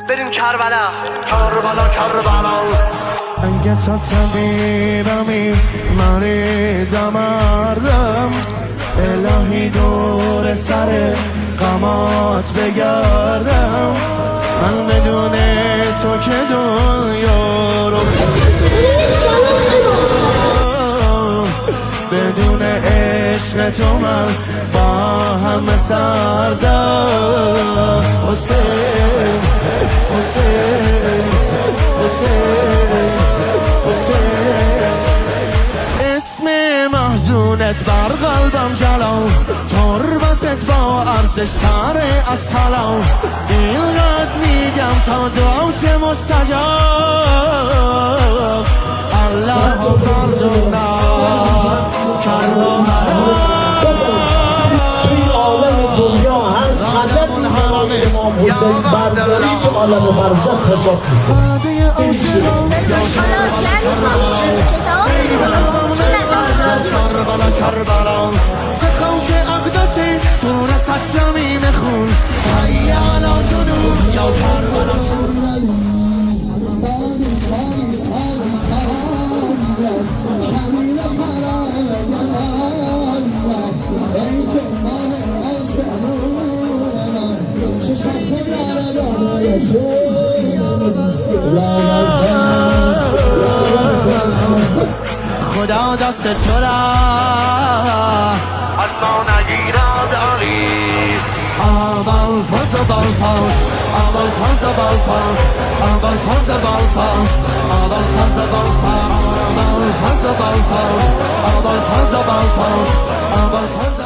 بریم کربلا کربلا کربلا. اگه تا طبیبمی مریض مردم، الهی دور سر غمات بگردم. من بدون تو که دنیا رو بدون عشق تو من با همه سردم. حسین حسین حسین حسین، اسم محزونت بر قلبم جلو، تربتت با ارزش تر از طلا. اینقدر میگم تا دعام شه مستجاب. اللهم ارزقنا کربلا. توی عالم دنیا هر قدر امام حسین برداری تو عالم برزخ حساب کربلا کربلا، سخوت اقدسی تو رسد شمیم خون. حی علا جنون یا کربلا. خدا دست تو را از ما نگیرد علی. اول فاز بالفاز، اول فاز بالفاز، اول فاز بالفاز، اول فاز بالفاز، اول فاز بالفاز، اول فاز بالفاز، اول فاز